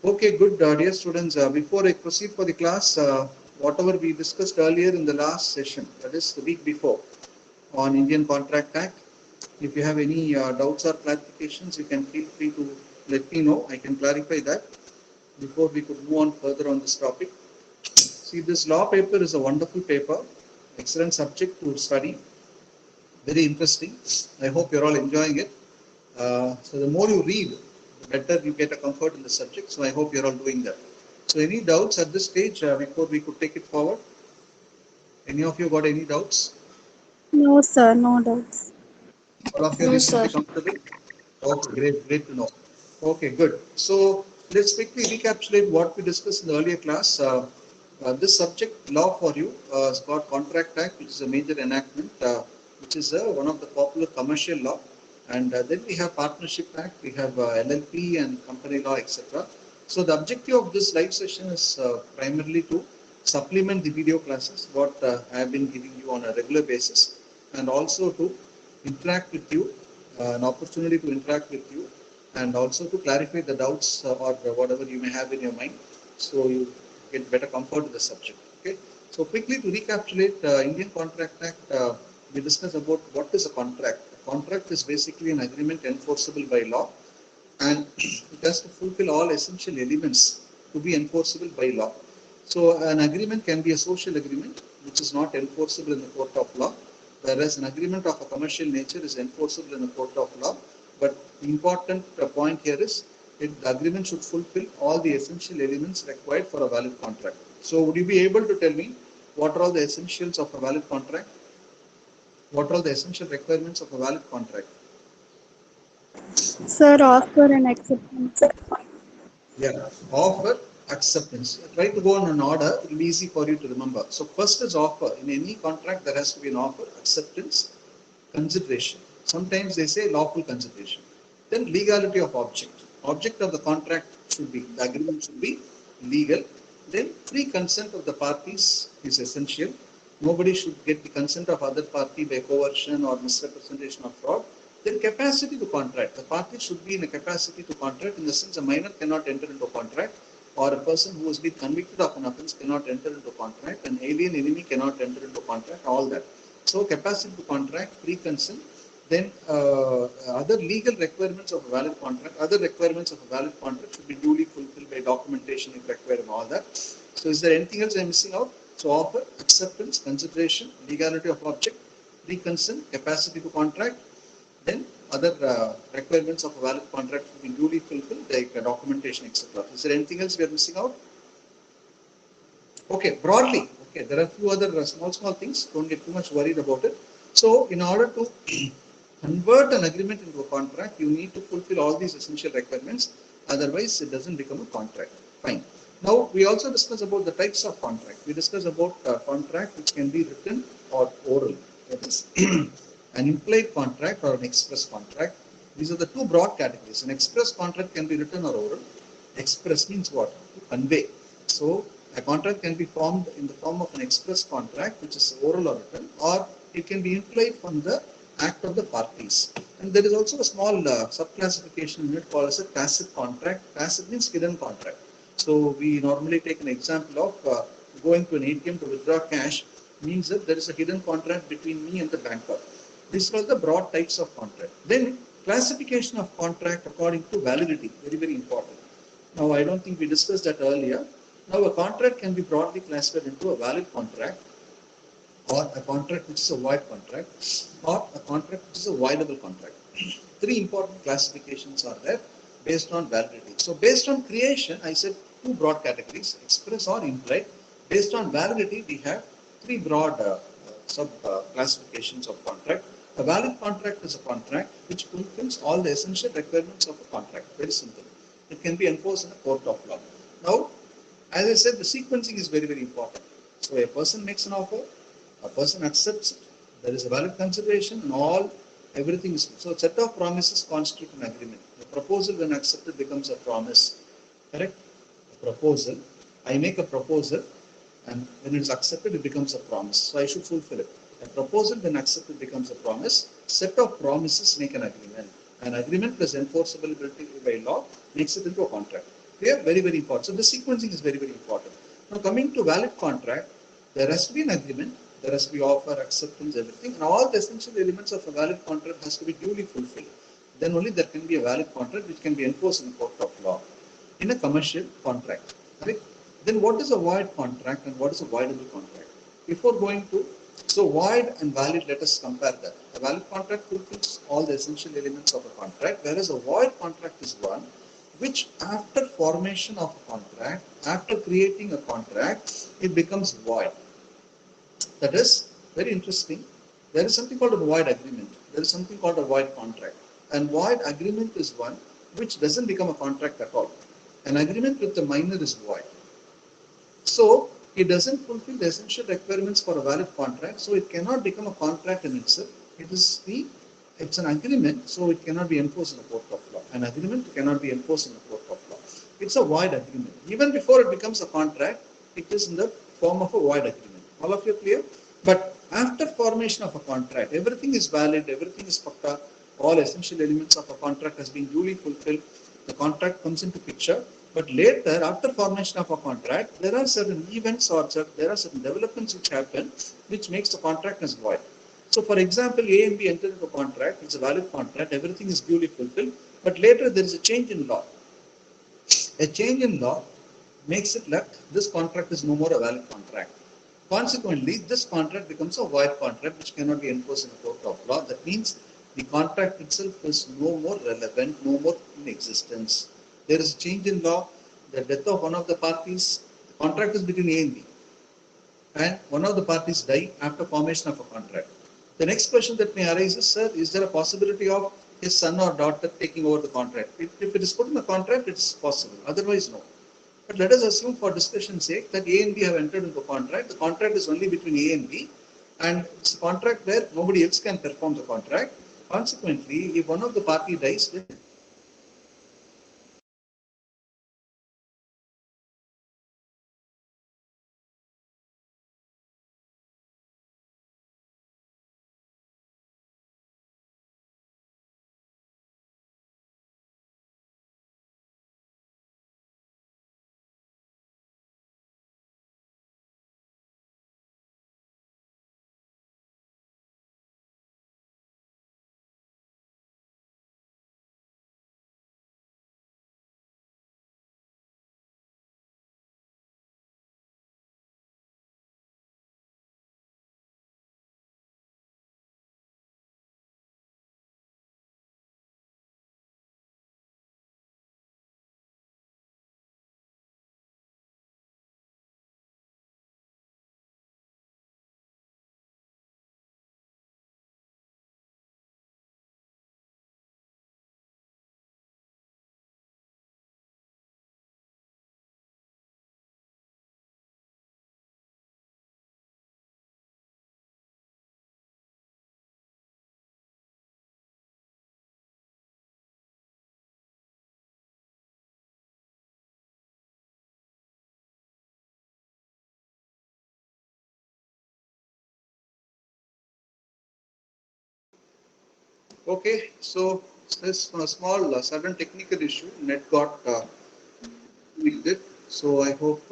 Okay, good, dear students. Before I proceed for the class, whatever we discussed earlier in the last session, that is the week before, on Indian Contract Act. If you have any doubts or clarifications, you can feel free to let me know. I can clarify that before we could move on further on this topic. See, this law paper is a wonderful paper, excellent subject to study, very interesting. I hope you're all enjoying it. So the more you read, the better you get a comfort in the subject. So I hope you're all doing that. So any doubts at this stage before we could take it forward? Any of you got any doubts? No, sir, no doubts. All of you are No, sir. reasonably comfortable? Okay, great to know. Okay, good. So let's quickly recapitulate what we discussed in the earlier class. This subject, law for you, is called Contract Act, which is a major enactment, which is one of the popular commercial law. And then we have Partnership Act, we have LLP and company law, etc. So the objective of this live session is primarily to supplement the video classes, what I have been giving you on a regular basis, and also to interact with you, an opportunity to interact with you, and also to clarify the doubts or whatever you may have in your mind, so you get better comfort with the subject. Okay. So quickly to recapitulate, Indian Contract Act, we discussed about what is a contract. A contract is basically an agreement enforceable by law, and it has to fulfill all essential elements to be enforceable by law. So an agreement can be a social agreement which is not enforceable in the court of law, whereas an agreement of a commercial nature is enforceable in the court of law. But the important point here is the agreement should fulfill all the essential elements required for a valid contract. So would you be able to tell me what are all the essentials of a valid contract? What are all the essential requirements of a valid contract? Sir, offer and acceptance. Yeah, offer, acceptance. Try to go on an order, it will be easy for you to remember. So first is offer. In any contract, there has to be an offer, acceptance, consideration. Sometimes they say lawful consideration. Then legality of object. Object of the contract should be, the agreement should be legal. Then free consent of the parties is essential. Nobody should get the consent of other party by coercion or misrepresentation or fraud. Then capacity to contract. The party should be in a capacity to contract, in the sense a minor cannot enter into a contract, or a person who has been convicted of an offence cannot enter into a contract, an alien enemy cannot enter into a contract, all that. So capacity to contract, pre-consent, then other legal requirements of a valid contract, other requirements of a valid contract should be duly fulfilled by documentation if required and all that. So is there anything else I'm missing out? So offer, acceptance, consideration, legality of object, pre-consent, capacity to contract, then other requirements of a valid contract should be duly fulfilled, like documentation, etc. Is there anything else we are missing out? Okay, broadly, okay, there are a few other small things. Don't get too much worried about it. So, in order to convert an agreement into a contract, you need to fulfill all these essential requirements. Otherwise, it doesn't become a contract. Fine. Now, we also discuss about the types of contract. We discuss about contract which can be written or oral. That is, an implied contract or an express contract. These are the two broad categories. An express contract can be written or oral. Express means what? To convey. So, a contract can be formed in the form of an express contract, which is oral or written, or it can be implied from the act of the parties. And there is also a small sub-classification in it called as a tacit contract. Tacit means hidden contract. So we normally take an example of going to an ATM to withdraw cash, means that there is a hidden contract between me and the banker. These are the broad types of contract. Then classification of contract according to validity, very important. Now I don't think we discussed that earlier. Now a contract can be broadly classified into a valid contract, or a contract which is a void contract, or a contract which is a voidable contract. Three important classifications are there based on validity. So based on creation, I said two broad categories, express or implied. Based on validity, we have three broad sub classifications of contract. A valid contract is a contract which fulfills all the essential requirements of a contract. Very simple. It can be enforced in a court of law. Now, as I said, the sequencing is very important. So a person makes an offer, a person accepts it, there is a valid consideration, and everything is. So a set of promises constitute an agreement. The proposal, when accepted, becomes a promise. Correct? A proposal. I make a proposal, and when it is accepted, it becomes a promise. So I should fulfill it. A proposal, when accepted, becomes a promise. Set of promises make an agreement. An agreement plus enforceability by law makes it into a contract. Clear? Very, very important. So the sequencing is very, very important. Now coming to valid contract, there has to be an agreement, there has to be offer, acceptance, everything, and all the essential elements of a valid contract has to be duly fulfilled. Then only there can be a valid contract which can be enforced in a court of law in a commercial contract. Right? Then what is a void contract and what is a voidable contract? Before going to, so void and valid, let us compare that. A valid contract fulfills all the essential elements of a contract, whereas a void contract is one which after formation of a contract, after creating a contract, it becomes void. That is very interesting. There is something called a void agreement. There is something called a void contract. And void agreement is one which doesn't become a contract at all. An agreement with the minor is void. So it doesn't fulfill the essential requirements for a valid contract, so it cannot become a contract in itself. It's an agreement, so it cannot be enforced in a court of law. An agreement cannot be enforced in a court of law. It's a void agreement. Even before it becomes a contract, it is in the form of a void agreement. All of you clear? But after formation of a contract, everything is valid, everything is pakka, all essential elements of a contract has been duly fulfilled, the contract comes into picture. But later, after formation of a contract, there are certain events or there are certain developments which happen which makes the contract as void. So for example, A and B enter into a contract, it's a valid contract, everything is duly fulfilled, but later there is a change in law. A change in law makes it that this contract is no more a valid contract. Consequently, this contract becomes a void contract which cannot be enforced in a court of law. That means the contract itself is no more relevant, no more in existence. There is a change in law, the death of one of the parties, the contract is between A and B, and one of the parties die after formation of a contract. The next question that may arise is, sir, is there a possibility of his son or daughter taking over the contract? If it is put in the contract, it's possible. Otherwise, no. But let us assume for discussion's sake that A and B have entered into a contract. The contract is only between A and B, and it's a contract where nobody else can perform the contract. Consequently, if one of the party dies, then okay. So this small sudden technical issue, net got with it. So I hope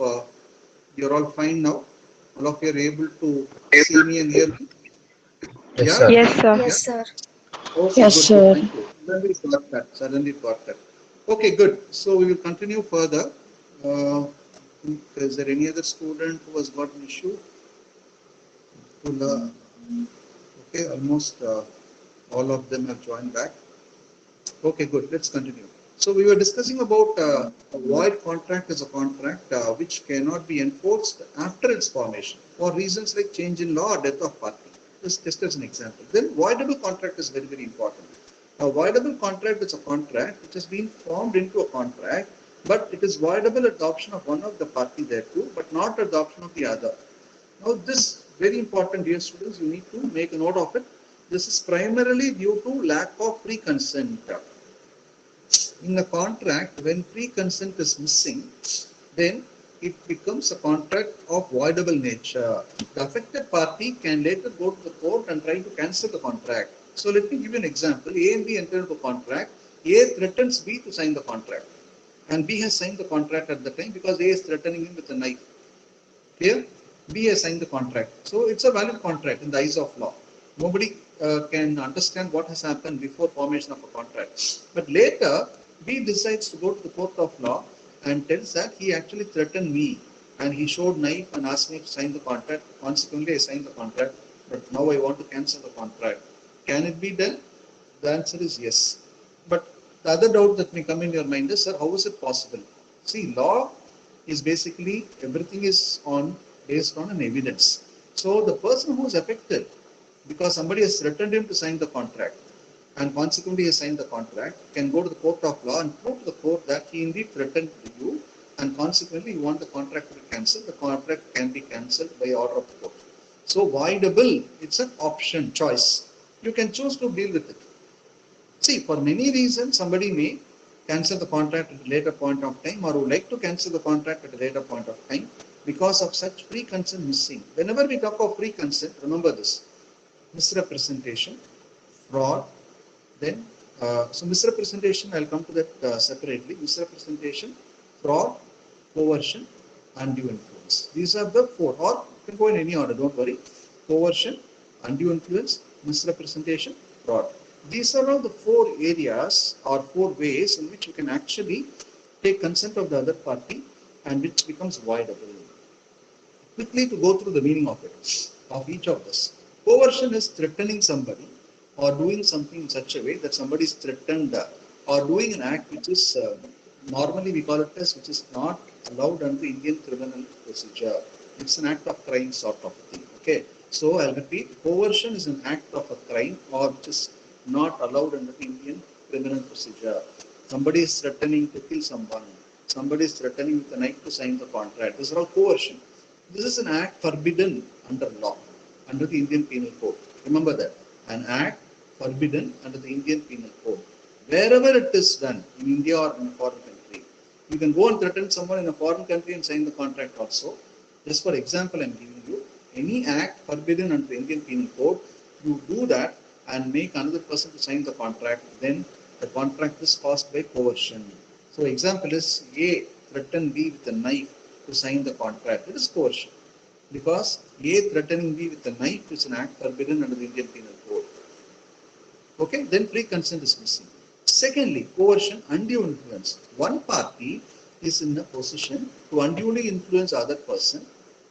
you're all fine now. All of you are able to see me and hear me. Yes, Yeah? sir. Yes, sir. Yes, sir. Okay, Yes, good, sir. thank you. Suddenly got that. Suddenly got that. Okay, good. So we will continue further. Uh, is there any other student who has got an issue? Okay, almost all of them have joined back. Okay, good. Let's continue. So we were discussing about a void contract is a contract which cannot be enforced after its formation for reasons like change in law or death of party. Just as an example. Then voidable contract is very, very important. A voidable contract is a contract which has been formed into a contract, but it is voidable at the option of one of the party thereto, but not at the option of the other. Now this very important, dear students, you need to make a note of it. This is primarily due to lack of pre-consent. In a contract, when pre-consent is missing, then it becomes a contract of voidable nature. The affected party can later go to the court and try to cancel the contract. So let me give you an example. A and B enter into a contract. A threatens B to sign the contract. and B has signed the contract at the time because A is threatening him with a knife. Clear? B has signed the contract. So it's a valid contract in the eyes of law. Nobody can understand what has happened before formation of a contract. But later, B decides to go to the court of law and tells that he actually threatened me and he showed knife and asked me to sign the contract. Consequently, I signed the contract, but now I want to cancel the contract. Can it be done? The answer is yes. But the other doubt that may come in your mind is, sir, how is it possible? See, law is basically everything is on based on an evidence. So the person who is affected because somebody has threatened him to sign the contract and consequently he signed the contract can go to the court of law and prove to the court that he indeed threatened you and consequently you want the contract to be cancelled. The contract can be cancelled by order of the court. So voidable, it's an option, choice. You can choose to deal with it. See, for many reasons, somebody may cancel the contract at a later point of time or would like to cancel the contract at a later point of time because of such free consent missing. Whenever we talk of free consent, remember this: misrepresentation, fraud, then, so misrepresentation, I'll come to that separately. Misrepresentation, fraud, coercion, undue influence. These are the four, or you can go in any order, don't worry. Coercion, undue influence, misrepresentation, fraud. These are all the four areas or four ways in which you can actually take consent of the other party and which becomes voidable. Quickly to go through the meaning of it, of each of this. Coercion is threatening somebody or doing something in such a way that somebody is threatened or doing an act which is normally we call it as which is not allowed under Indian criminal procedure. It's an act of crime sort of thing. Okay. So I'll repeat, coercion is an act of a crime or which is not allowed under the Indian criminal procedure. Somebody is threatening to kill someone. Somebody is threatening with a knife to sign the contract. This is all coercion. This is an act forbidden under law, under the Indian Penal Code. Remember that. An act forbidden under the Indian Penal Code. Wherever it is done, in India or in a foreign country, you can go and threaten someone in a foreign country and sign the contract also. Just for example, I'm giving you, any act forbidden under the Indian Penal Code, you do that and make another person to sign the contract, then the contract is caused by coercion. So example is A threatened B with a knife to sign the contract. It is coercion. Because A threatening B with a knife is an act forbidden under the Indian Penal Code. Okay, then free consent is missing. Secondly, coercion, undue influence. One party is in a position to unduly influence other person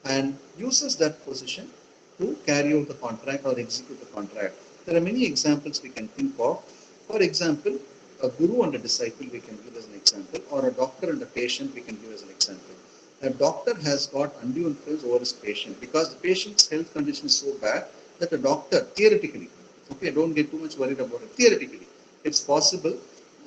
and uses that position to carry out the contract or execute the contract. There are many examples we can think of. For example, a guru and a disciple we can give as an example, or a doctor and a patient we can give as an example. A doctor has got undue influence over his patient because the patient's health condition is so bad that a doctor, theoretically, okay, don't get too much worried about it, theoretically, it's possible,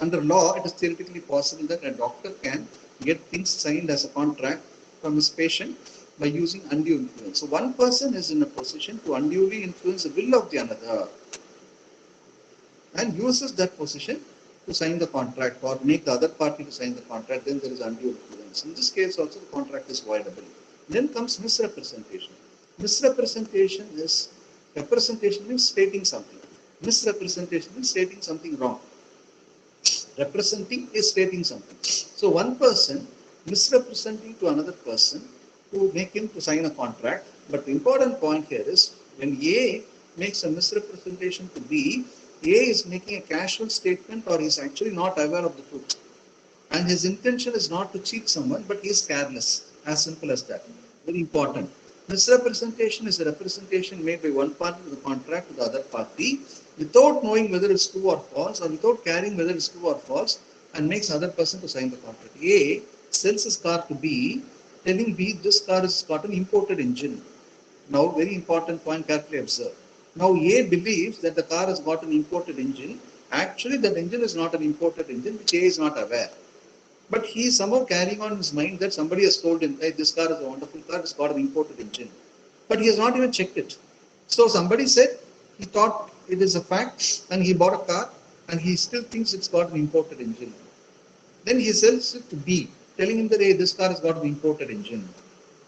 under law, it is theoretically possible that a doctor can get things signed as a contract from his patient by using undue influence. So one person is in a position to unduly influence the will of the another and uses that position to sign the contract or make the other party to sign the contract, then there is undue influence. In this case also the contract is voidable. Then comes misrepresentation. Misrepresentation means stating something. Misrepresentation means stating something wrong. Representing is stating something. So one person misrepresenting to another person to make him to sign a contract. But the important point here is when A makes a misrepresentation to B, A is making a casual statement or is actually not aware of the truth. And his intention is not to cheat someone, but he is careless. As simple as that. Very important. Misrepresentation is a representation made by one party to the contract to the other party without knowing whether it's true or false or without caring whether it's true or false and makes other person to sign the contract. A sells his car to B, telling B this car has got an imported engine. Now, very important point, carefully observe. Now, A believes that the car has got an imported engine. Actually, that engine is not an imported engine, which A is not aware. But he is somehow carrying on in his mind that somebody has told him, hey, this car is a wonderful car, it's got an imported engine. But he has not even checked it. So somebody said, he thought it is a fact and he bought a car and he still thinks it's got an imported engine. Then he sells it to B, telling him that, hey, this car has got an imported engine.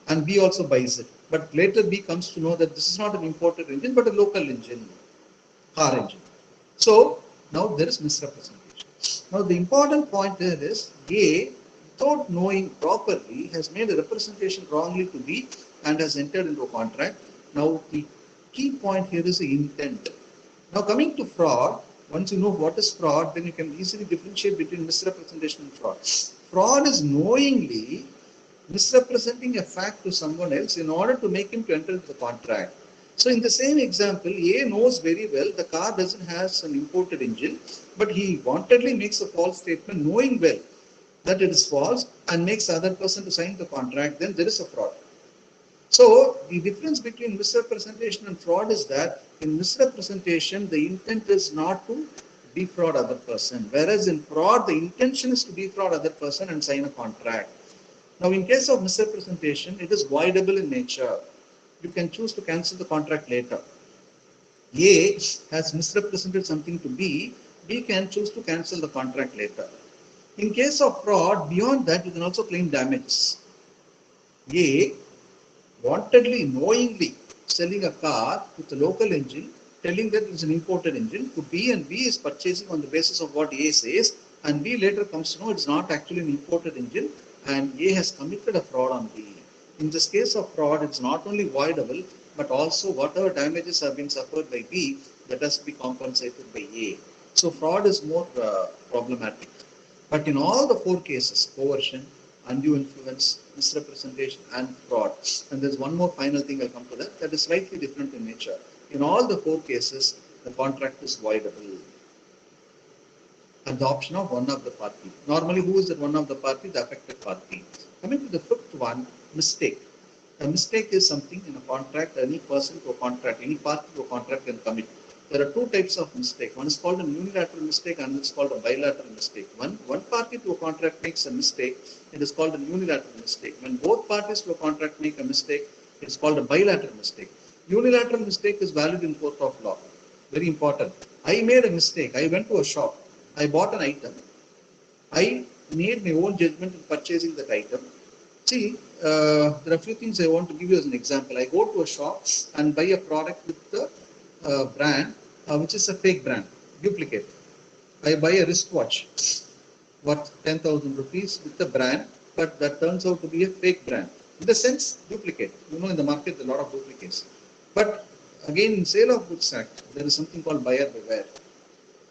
And B also buys it. But later B comes to know that this is not an imported engine, but a local engine, car engine. So now there is misrepresentation. Now the important point there is A without knowing properly, has made a representation wrongly to B and has entered into a contract. Now, the key point here is the intent. Now, coming to fraud, once you know what is fraud, then you can easily differentiate between misrepresentation and fraud. Fraud is knowingly misrepresenting a fact to someone else in order to make him to enter into the contract. So in the same example, A knows very well the car doesn't have an imported engine, but he wantedly makes a false statement knowing well that it is false and makes the other person to sign the contract, then there is a fraud. So the difference between misrepresentation and fraud is that in misrepresentation, the intent is not to defraud other person, whereas in fraud, the intention is to defraud other person and sign a contract. Now, in case of misrepresentation, it is voidable in nature. You can choose to cancel the contract later. A has misrepresented something to B, B can choose to cancel the contract later. In case of fraud, beyond that, you can also claim damages. A wantedly, knowingly selling a car with a local engine, telling that it's an imported engine to B, and B is purchasing on the basis of what A says, and B later comes to know it's not actually an imported engine, and A has committed a fraud on B. In this case of fraud, it's not only voidable, but also whatever damages have been suffered by B, that has to be compensated by A. So fraud is more problematic. But in all the four cases, coercion, undue influence, misrepresentation, and fraud. And there's one more final thing I'll come to that is slightly different in nature. In all the four cases, the contract is voidable at the option of one of the party. Normally, who is the one of the party? The affected party. Coming to the fifth one, mistake. A mistake is something in a contract, any person to a contract, any party to a contract can commit. There are two types of mistake. One is called a unilateral mistake and it's called a bilateral mistake. One party to a contract makes a mistake, it is called a unilateral mistake. When both parties to a contract make a mistake, it is called a bilateral mistake. Unilateral mistake is valid in court of law. Very important. I made a mistake. I went to a shop. I bought an item. I made my own judgment in purchasing that item. See, there are a few things I want to give you as an example. I go to a shop and buy a product with the brand, which is a fake brand, duplicate. I buy a wristwatch worth 10,000 rupees with the brand, but that turns out to be a fake brand. In the sense, duplicate. You know, in the market, there are a lot of duplicates. But again, in Sale of Goods Act, there is something called buyer beware.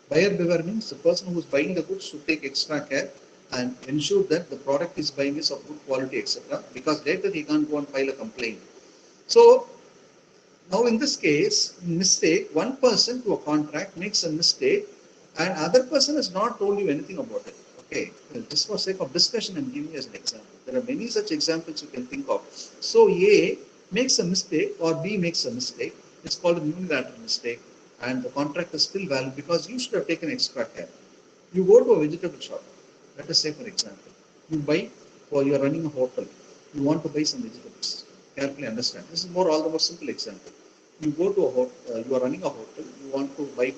Buyer beware means the person who is buying the goods should take extra care and ensure that the product is buying is of good quality, etc. Because later he can't go and file a complaint. So now in this case, mistake, one person to a contract makes a mistake and other person has not told you anything about it. Okay, just for sake of discussion, I'm giving you as an example. There are many such examples you can think of. So A makes a mistake or B makes a mistake. It's called a unilateral mistake and the contract is still valid because you should have taken extra care. You go to a vegetable shop. Let us say, for example, you buy or you are running a hotel. You want to buy some vegetables. Carefully understand. This is all the more simple example. You go to a hotel, you are running a hotel, you want to buy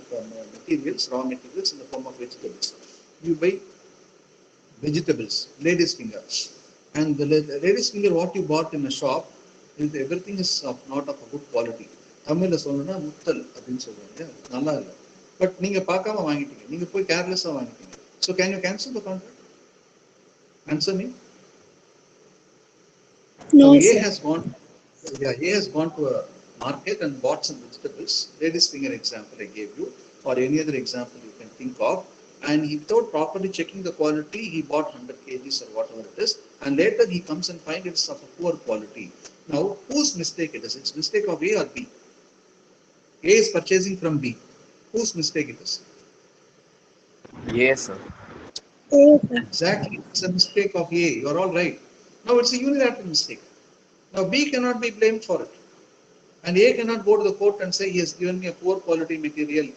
materials, raw materials in the form of vegetables. You buy vegetables, ladies' finger. And the ladies' finger, what you bought in a shop, everything is not of a good quality. தமிழ்ல சொல்லணும்னா முத்தல் அப்படின்னு சொல்லுவாங்க, நல்லா இல்லை. But நீங்க பார்க்காம வாங்கிட்டீங்க, நீங்க போய் கேர்லெஸ்ஸா வாங்கிட்டீங்க. So can you cancel the contract? Answer me. No, So A sir. has gone to a market and bought some vegetables. Ladies' finger example I gave you, or any other example you can think of. And he, without properly checking the quality, he bought 100 kgs or whatever it is. And later he comes and finds it's of a poor quality. Now, whose mistake it is? It's mistake of A or B? A is purchasing from B. Whose mistake it is? Yes, sir. Yes, sir. Exactly. It's a mistake of A. You're all right. Now it's a unilateral mistake. Now B cannot be blamed for it. And A cannot go to the court and say he has given me a poor quality material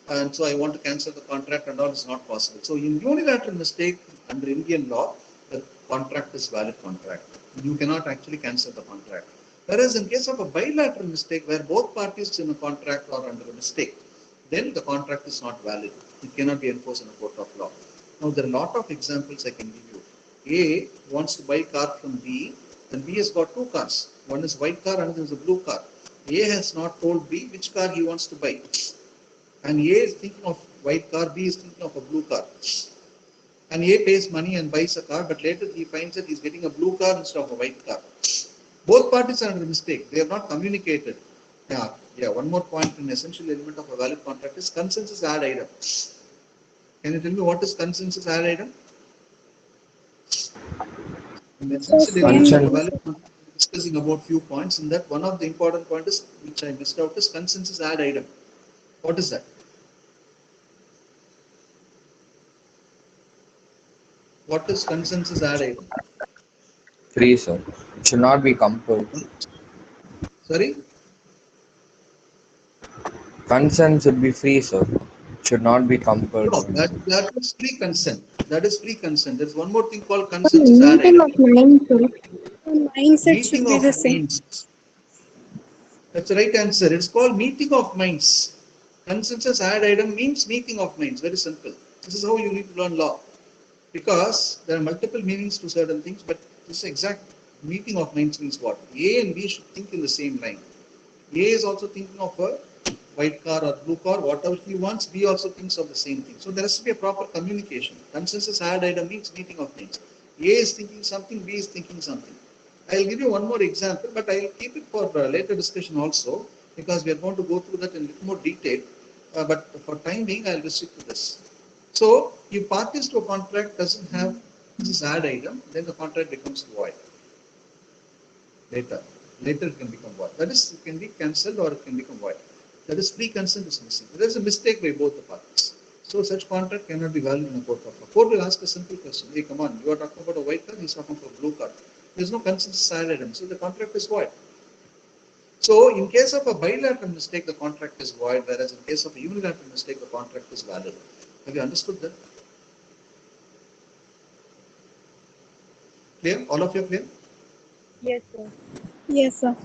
and so I want to cancel the contract and all is not possible. So in unilateral mistake under Indian law, the contract is valid contract. You cannot actually cancel the contract. Whereas in case of a bilateral mistake where both parties in a contract are under a mistake, then the contract is not valid. It cannot be enforced in a court of law. Now there are a lot of examples I can give you. A wants to buy a car from B and B has got two cars. One is white car and another is a blue car. A has not told B which car he wants to buy. And A is thinking of white car, B is thinking of a blue car. And A pays money and buys a car, but later he finds that he's getting a blue car instead of a white car. Both parties are under mistake. They have not communicated. Yeah. One more point, an essential element of a valid contract is consensus ad item. Can you tell me what is consensus ad item? An So essential element same. of a Consent. valid contract is discussing about few points. In that, one of the important points which I missed out is consensus ad item. What is that? What is consensus ad item? Free, sir. It should not be compelled. Sorry? Consent should be free, sir. It should not be compelled. No, that is free consent. That is free consent. There's one more thing called So consensus ad meeting item. of minds, sir. The mindset should Meeting be of the same. minds. That's the right answer. It's called meeting of minds. Consensus ad item means meeting of minds. Very simple. This is how you need to learn law. Because there are multiple meanings to certain things, but this exact meeting of minds means what? A and B should think in the same line. A is also thinking of a white car or blue car, whatever he wants. B also thinks of the same thing. So there has to be a proper communication. Consensus ad item means meeting of minds. A is thinking something, B is thinking something. I'll give you one more example, but I'll keep it for later discussion also, because we are going to go through that in a little more detail. But for time being, I'll restrict to this. So, if parties to a contract doesn't have this ad item, then the contract becomes void. Later it can become void. That is, it can be cancelled or it can become void. That is, pre-consent is missing. There is a mistake by both the parties. So such contract cannot be valid in a court of law. Court will ask a simple question. Hey, come on, you are talking about a white car, he's talking about a blue car. There is no consensus ad item, so the contract is void. So in case of a bilateral mistake, the contract is void, whereas in case of a unilateral mistake, the contract is valid. Have you understood that? Clear? All of you are clear? Yes, sir. Yes, sir.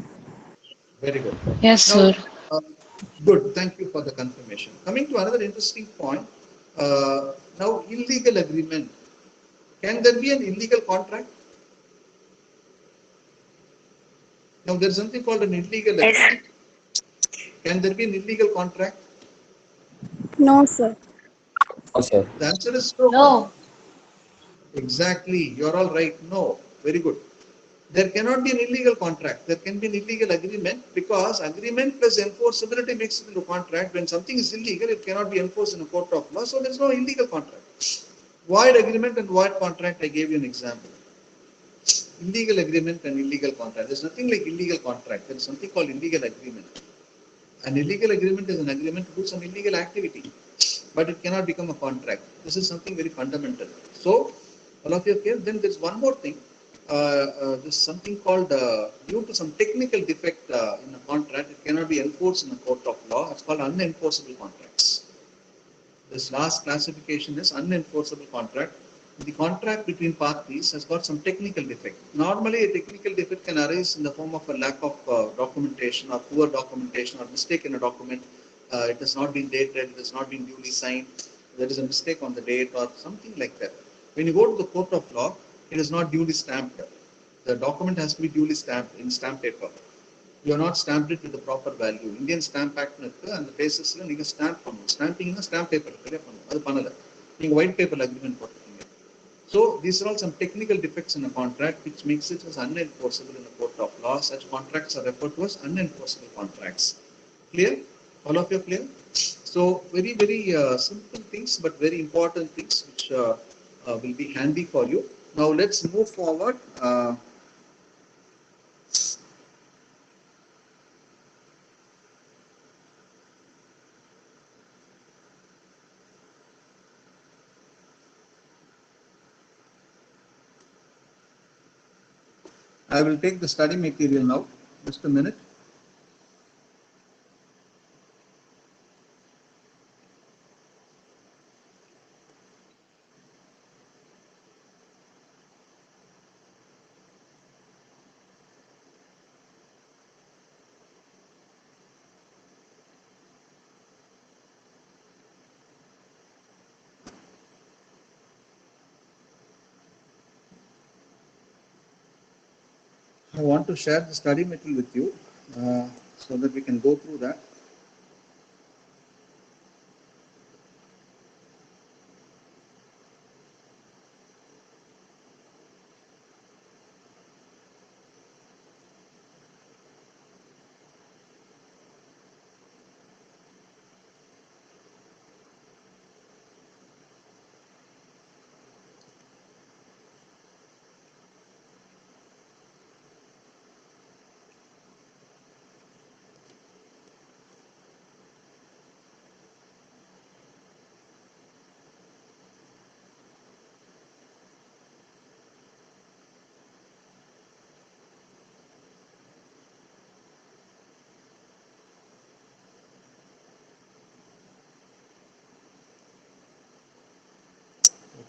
Very good. Yes, Now, sir. uh, good. Thank you for the confirmation. Coming to another interesting point. Now, illegal agreement. Can there be an illegal contract? Now, there is something called an illegal agreement. Can there be an illegal contract? No, sir. No, sir. The answer is no. No. Exactly. You're all right. No. Very good. There cannot be an illegal contract. There can be an illegal agreement because agreement plus enforceability makes it into contract. When something is illegal, it cannot be enforced in a court of law. So there is no illegal contract. Void agreement and void contract, I gave you an example. Illegal agreement and illegal contract. There's nothing like illegal contract. There is something called illegal agreement. An illegal agreement is an agreement to do some illegal activity, but it cannot become a contract. This is something very fundamental. So, all of you okay? Then there's one more thing. There's something called, due to some technical defect in a contract, it cannot be enforced in a court of law. It's called unenforceable contracts. This last classification is unenforceable contract. The contract between parties has got some technical defect. Normally, a technical defect can arise in the form of a lack of documentation or poor documentation or mistake in a document. It has not been dated, it has not been duly signed, there is a mistake on the date or something like that. When you go to the court of law, it is not duly stamped. The document has to be duly stamped in stamp paper. You are not stamped it with the proper value. Indian Stamp Act and the basis நீங்க stamp பண்ணணும். ஸ்டாம்பிங்னா stamp paper சரியா பண்ணணும். அது பண்ணல. நீங்க white பேப்பர்ல agreement போட்டுருக்கீங்க. So these are all some technical defects in a contract which makes it as unenforceable in a court of law. Such contracts are referred to as unenforceable contracts. Clear? All of you are clear? So very simple things but very important things which will be handy for you. Now let's move forward. I will take the study material now. Just a minute. I want to share the study material with you so that we can go through that.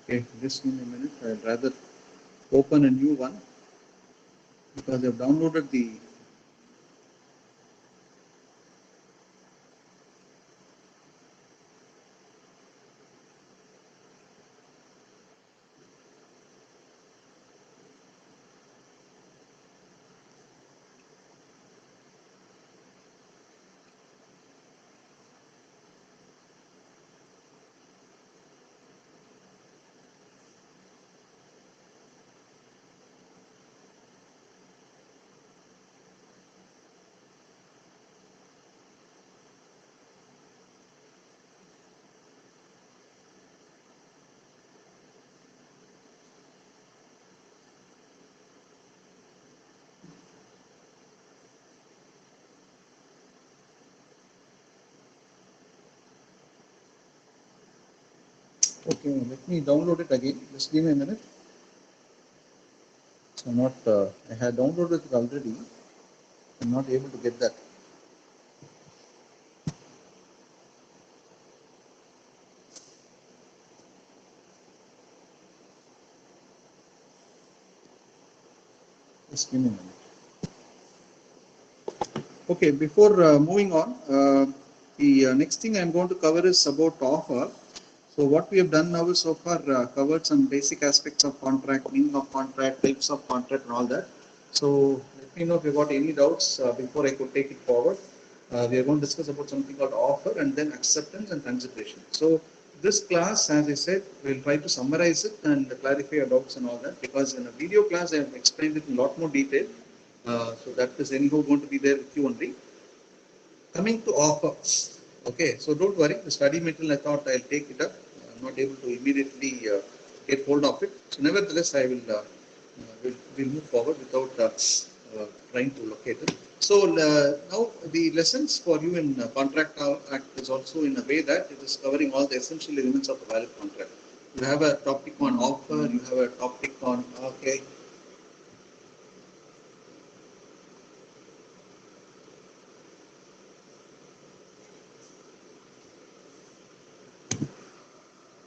Okay, just give me a minute. I'd rather open a new one because I've downloaded the. Okay, let me download it again. Just give me a minute. So not. I had downloaded it already. I'm not able to get that. Just give me a minute. Okay, before moving on, the next thing I'm going to cover is about offer. So what we have done now is so far covered some basic aspects of contract, meaning of contract, types of contract and all that. So let me know if you got any doubts before I could take it forward. We are going to discuss about something called offer and then acceptance and consideration. So this class, as I said, we'll try to summarize it and clarify your doubts and all that, because in a video class I have explained it in a lot more detail. So that is anyhow going to be there with you only. Coming to offer, okay, so don't worry, the study material I thought I'll take it up. I'm not able to immediately get hold of it. So nevertheless, I will move forward without trying to locate it. So now the lessons for you in Contract Act is also in a way that it is covering all the essential elements of a valid contract. You have a topic on offer, you have a topic on, okay,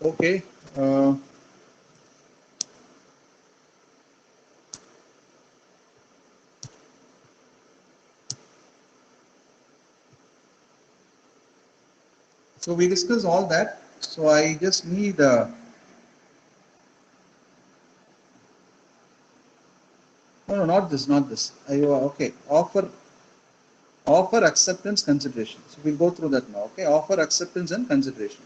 okay. Uh, so we discussed all that. So I just need no, no, not this, not this. Okay, offer, acceptance, consideration. So we'll go through that now. Okay, offer, acceptance, and consideration.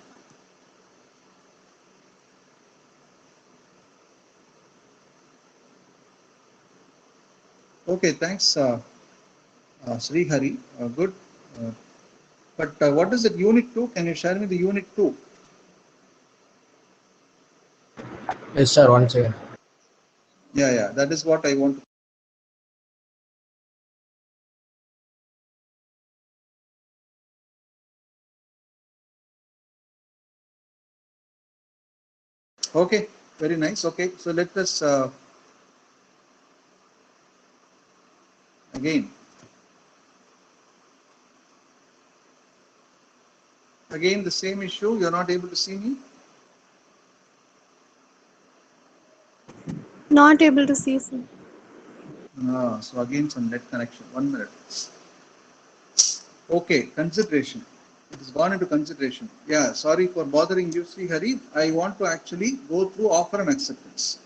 Okay, thanks, Sri Hari. Good. Uh, but what is it? Unit 2? Can you share me the Unit 2? Yes, sir. One second. Yeah, yeah. That is what I want to. Okay, very nice. Okay, so let us again. Again, the same issue. You're not able to see me. Not able to see, sir. So again, some net connection. 1 minute. Okay, consideration. It has gone into consideration. Yeah, sorry for bothering you, Sri Hari. I want to actually go through offer and acceptance.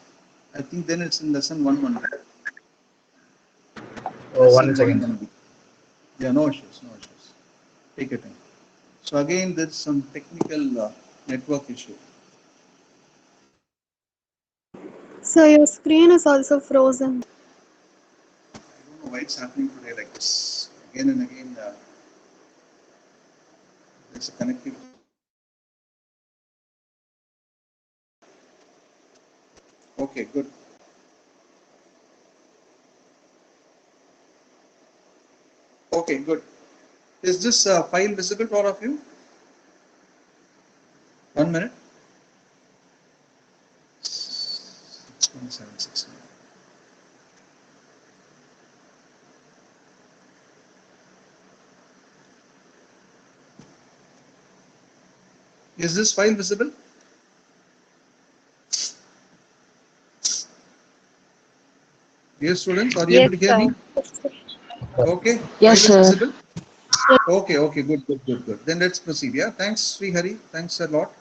I think then it's in lesson 111. Oh, Lesson one second. 111B. Yeah, no issues, no issues. Take your time. So again, there's some technical network issue. So your screen is also frozen. I don't know why it's happening today like this. Again and again, there's a connectivity. Okay, good. Okay, good. Is this file visible to all of you? 1 minute. 61769. Is this file visible? Dear students, are you Yes, able to hear me? sir. Okay. Yes, File is sir. visible? Okay, good. Then let's proceed. Yeah, thanks, Sri Hari. Thanks a lot.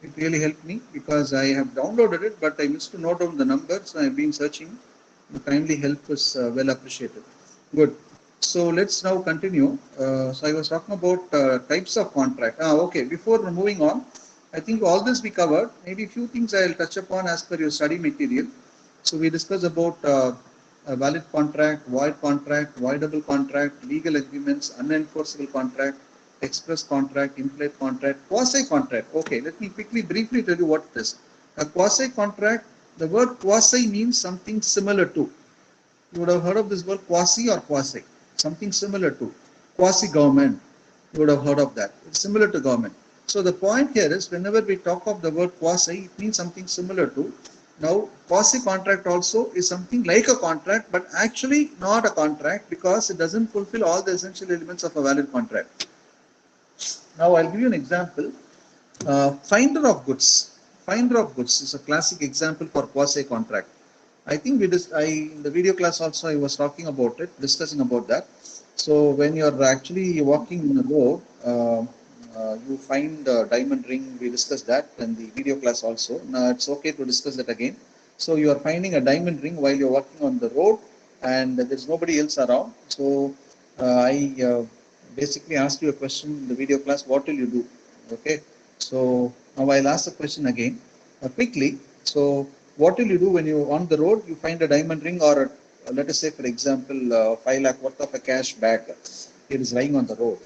It really helped me because I have downloaded it, but I missed to note down the numbers. I've been searching. The kindly help is well appreciated. Good. So let's now continue. So I was talking about types of contract. Okay, before moving on, I think all this we covered. Maybe a few things I'll touch upon as per your study material. So we discussed about a valid contract, voidable contract, legal agreements, unenforceable contract, express contract, implied contract, quasi contract. Okay, let me quickly, briefly tell you what it is. A quasi contract, the word quasi means something similar to. You would have heard of this word quasi or quasi, something similar to. Quasi government, you would have heard of that. It's similar to government. So the point here is whenever we talk of the word quasi, it means something similar to. Now, quasi contract also is something like a contract, but actually not a contract because it doesn't fulfill all the essential elements of a valid contract. Now, I'll give you an example. Finder of goods. Finder of goods is a classic example for quasi contract. I think in the video class also I was talking about it, discussing about that. So when you're actually walking in the road, you find a diamond ring. We discussed that in the video class also. Now it's okay to discuss that again. So you are finding a diamond ring while you're walking on the road, and there's nobody else around. So I basically asked you a question in the video class. What will you do? Okay. So now I'll ask the question again quickly. So what will you do when you on the road you find a diamond ring or let us say for example 5 lakh worth of a cash bag, it is lying on the road.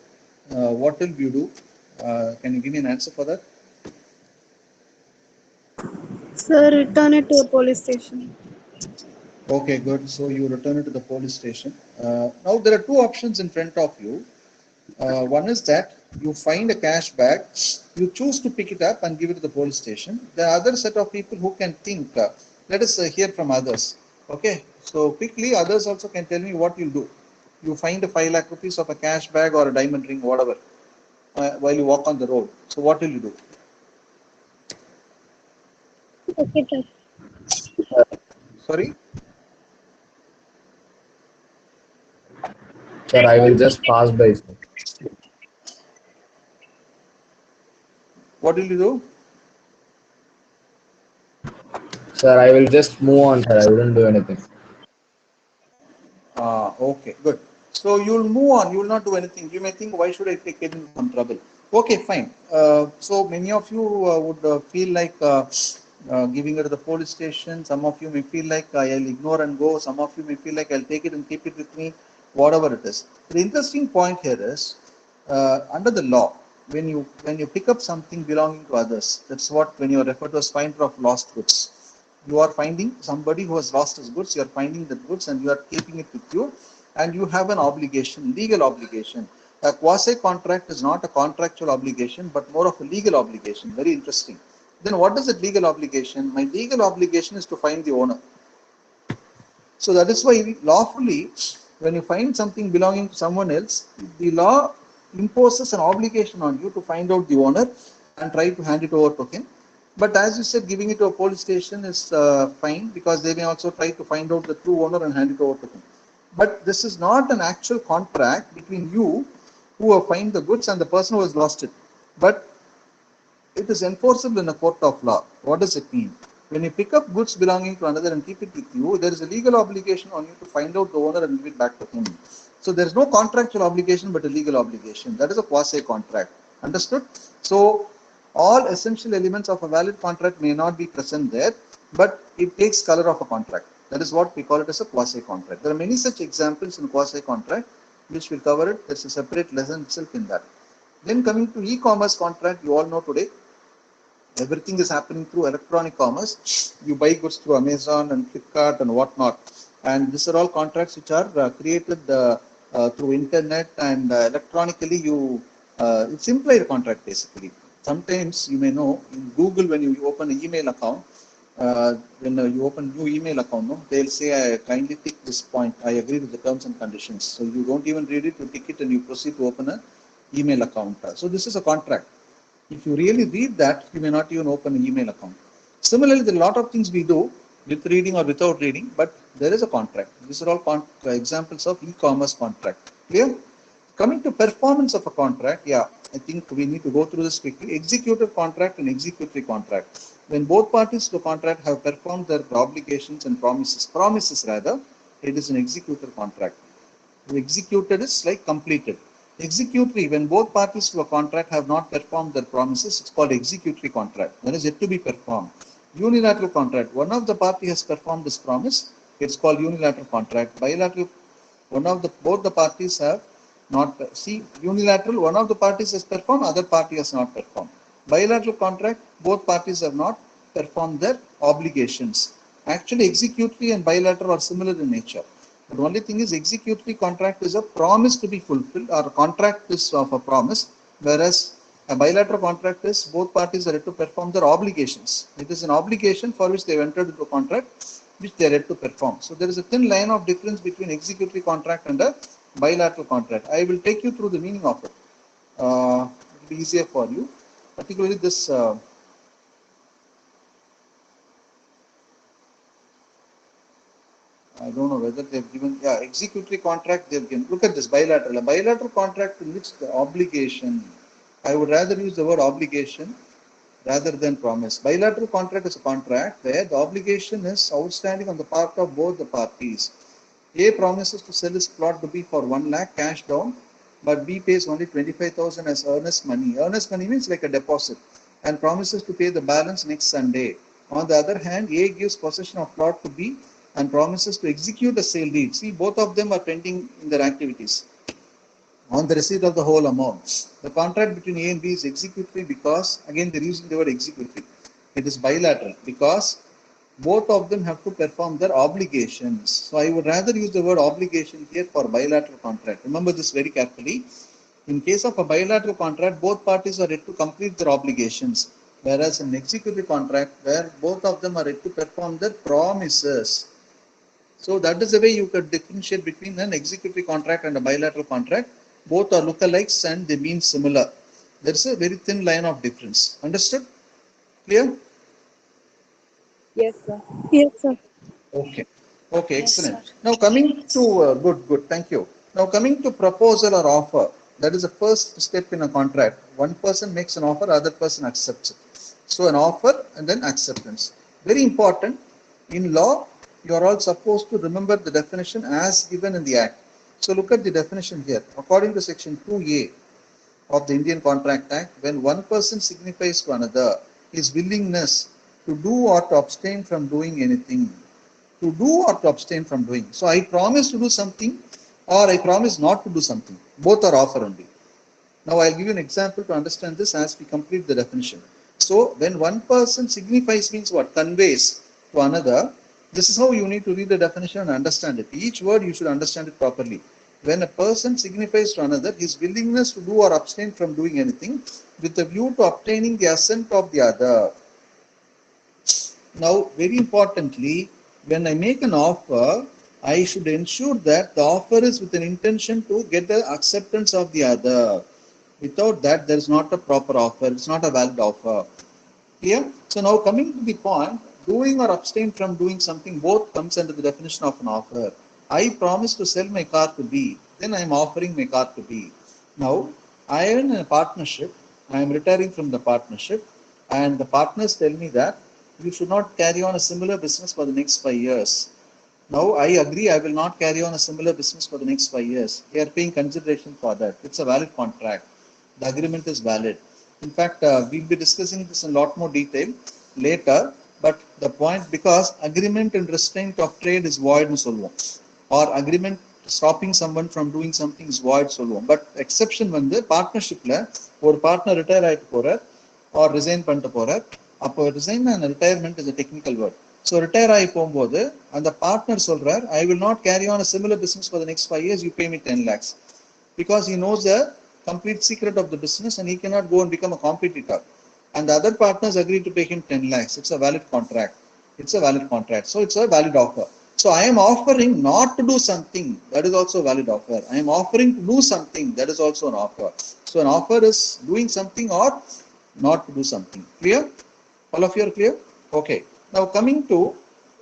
What will you do? Can you give me an answer for that? Sir, return it to a police station. Okay, good. So you return it to the police station. Now there are two options in front of you. One is that you find a cash bag, you choose to pick it up and give it to the police station. The other set of people who can think, let us hear from others. Okay, so quickly others also can tell me what you'll do. You find a 5 lakh rupees of a cash bag or a diamond ring, whatever, while you walk on the road. So what will you do? Okay, sir. Sorry, Sir, I will just pass by, sir. what will you do? Sir, I will just move on, sir. I wouldn't do anything. Okay, good. So you'll move on. You will not do anything. You may think, why should I take it in some trouble? Okay, fine. So many of you would feel like giving it to the police station. Some of you may feel like I'll ignore and go. Some of you may feel like I'll take it and keep it with me, whatever it is. The interesting point here is under the law, when you pick up something belonging to others, that's what when you refer to as finder of lost goods. You are finding somebody who has lost his goods, you are finding the goods and you are keeping it with you, and you have an obligation, legal obligation. A quasi contract is not a contractual obligation but more of a legal obligation. Very interesting. Then what is that legal obligation? My legal obligation is to find the owner. So that is why lawfully, when you find something belonging to someone else, the law imposes an obligation on you to find out the owner and try to hand it over to him. But as you said, giving it to a police station is fine because they may also try to find out the true owner and hand it over to him. But this is not an actual contract between you who have find the goods and the person who has lost it. But it is enforceable in a court of law. What does it mean? When you pick up goods belonging to another and keep it with you, there is a legal obligation on you to find out the owner and give it back to him. So there is no contractual obligation but a legal obligation. That is a quasi contract. Understood? So all essential elements of a valid contract may not be present there, but it takes color of a contract. That is what we call it as a quasi contract. There are many such examples in quasi contract which will cover it. There's a separate lesson itself in that. Then coming to e-commerce contract, you all know today everything is happening through electronic commerce. You buy goods through Amazon and Flipkart and whatnot. And these are all contracts which are created through internet and electronically. It's implied contract basically. Sometimes you may know in Google when you open an email account, when you open new email account, no, they'll say, I kindly tick this point. I agree with the terms and conditions. So you don't even read it, you tick it and you proceed to open an email account. So this is a contract. If you really read that, you may not even open an email account. Similarly, there are a lot of things we do with reading or without reading, but there is a contract. These are all examples of e-commerce contract. Clear? Coming to performance of a contract, yeah, I think we need to go through this quickly. Executive contract and executory contract. When both parties to the contract have performed their obligations and promises rather, it is an executive contract. Executed is like completed. Executory, when both parties to a contract have not performed their promises, it's called executory contract. That is yet to be performed. Unilateral contract, one of the party has performed this promise, it's called unilateral contract. Bilateral, both the parties have not, unilateral, one of the parties has performed, other party has not performed. Bilateral contract, both parties have not performed their obligations. Actually, executory and bilateral are similar in nature. The only thing is executory contract is a promise to be fulfilled, or a contract is of a promise, whereas a bilateral contract is both parties are yet to perform their obligations. It is an obligation for which they have entered into a contract which they are yet to perform. So there is a thin line of difference between executory contract and a bilateral contract. I will take you through the meaning of it. It will be easier for you, particularly this. I don't know whether they've given, yeah, executory contract they've given. Look at this bilateral. A bilateral contract in which the obligation, I would rather use the word obligation rather than promise. Bilateral contract is a contract where the obligation is outstanding on the part of both the parties. A promises to sell his plot to B for 1 lakh cash down, but B pays only 25,000 as earnest money. Earnest money means like a deposit, and promises to pay the balance next Sunday. On the other hand, A gives possession of plot to B and promises to execute a sale deed. See, both of them are pending in their activities on the receipt of the whole amount. The contract between A and B is executory because, again, they're using the word executory. It is bilateral because both of them have to perform their obligations. So I would rather use the word obligation here for bilateral contract. Remember this very carefully. In case of a bilateral contract, both parties are yet to complete their obligations. Whereas in executive contract, where both of them are yet to perform their promises. So that is the way you could differentiate between an executive contract and a bilateral contract. Both are lookalikes and they mean similar. There is a very thin line of difference. Understood? Clear? Yes, sir. Yes, sir. Okay. Okay, Yes, excellent. sir. Now coming to, good, thank you. Now coming to proposal or offer, that is the first step in a contract. One person makes an offer, other person accepts it. So an offer and then acceptance. Very important. In law, you are all supposed to remember the definition as given in the Act. So look at the definition here. According to section 2A of the Indian Contract Act, when one person signifies to another his willingness to do or to abstain from doing anything, to do or to abstain from doing. So I promise to do something or I promise not to do something. Both are offer only. Now I'll give you an example to understand this as we complete the definition. So when one person signifies means what? Conveys to another. This is how you need to read the definition and understand it. Each word you should understand it properly. When a person signifies to another his willingness to do or abstain from doing anything with a view to obtaining the assent of the other. Now, very importantly, when I make an offer, I should ensure that the offer is with an intention to get the acceptance of the other. Without that, there is not a proper offer. It's not a valid offer. Clear? So now coming to the point, doing or abstain from doing something both comes under the definition of an offer. I promise to sell my car to B, then I am offering my car to B. Now, I am in a partnership, I am retiring from the partnership, and the partners tell me that you should not carry on a similar business for the next 5 years. Now, I agree, I will not carry on a similar business for the next 5 years. They are paying consideration for that. It's a valid contract. The agreement is valid. In fact, we'll be discussing this in a lot more detail later. But the point, because agreement and restraint of trade is void in solvom, or agreement stopping someone from doing something is void solvom. But exception வந்து பார்ட்னர்ஷிப்ல ஒரு partner retire ஆயிட்டு போறார் R resign பண்ணிட்டு போறார். அப்போ resign and retirement is a technical word. So retire ஆகி போகும்போது அந்த பார்ட்னர் சொல்றார், I will not carry on a similar business for the next 5 years, you pay me 10 lakhs. Because he knows the complete secret of the business and he cannot go and become a competitor. And the other partners agree to pay him 10 lakhs. It's a valid contract. It's a valid contract. So it's a valid offer. So I am offering not to do something. That is also a valid offer. I am offering to do something. That is also an offer. So an offer is doing something or not to do something. Clear? All of you are clear? Okay. Now coming to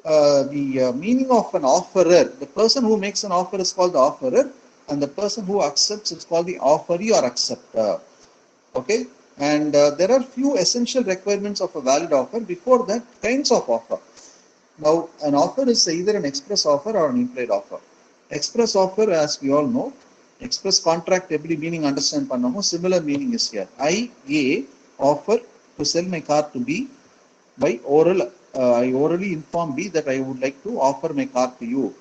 the meaning of an offerer. The person who makes an offer is called the offerer, and the person who accepts is called the offeree or acceptor. Okay, and there are few essential requirements of a valid offer. Before that, kinds of offer. Now, an offer is either an express offer or an implied offer. Express offer, as we all know, express contract, every meaning understand pannamo, similar meaning is here. I, A, offer to sell my car to B by oral. I orally inform B that I would like to offer my car to you.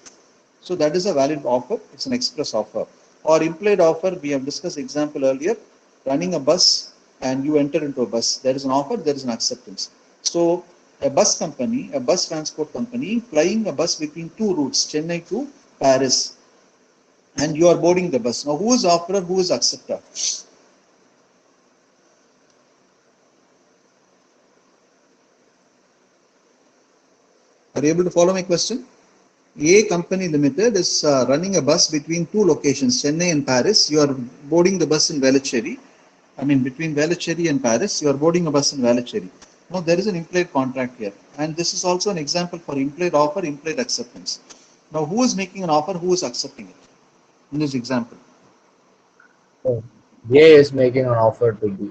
So that is a valid offer. It's an express offer. Or implied offer, we have discussed example earlier, running a bus and you enter into a bus. There is an offer, there is an acceptance. So a bus company, a bus transport company, flying a bus between two routes, Chennai to Paris, and you are boarding the bus. Now, who is offerer, who is acceptor? Are you able to follow my question? A Company Limited is running a bus between two locations, Chennai and Paris. You are boarding the bus in Velachery. Between Velachery and Paris, you are boarding a bus in Velachery. Now, there is an implied contract here. And this is also an example for implied offer, implied acceptance. Now, who is making an offer, who is accepting it in this example? Oh, A is making an offer to B.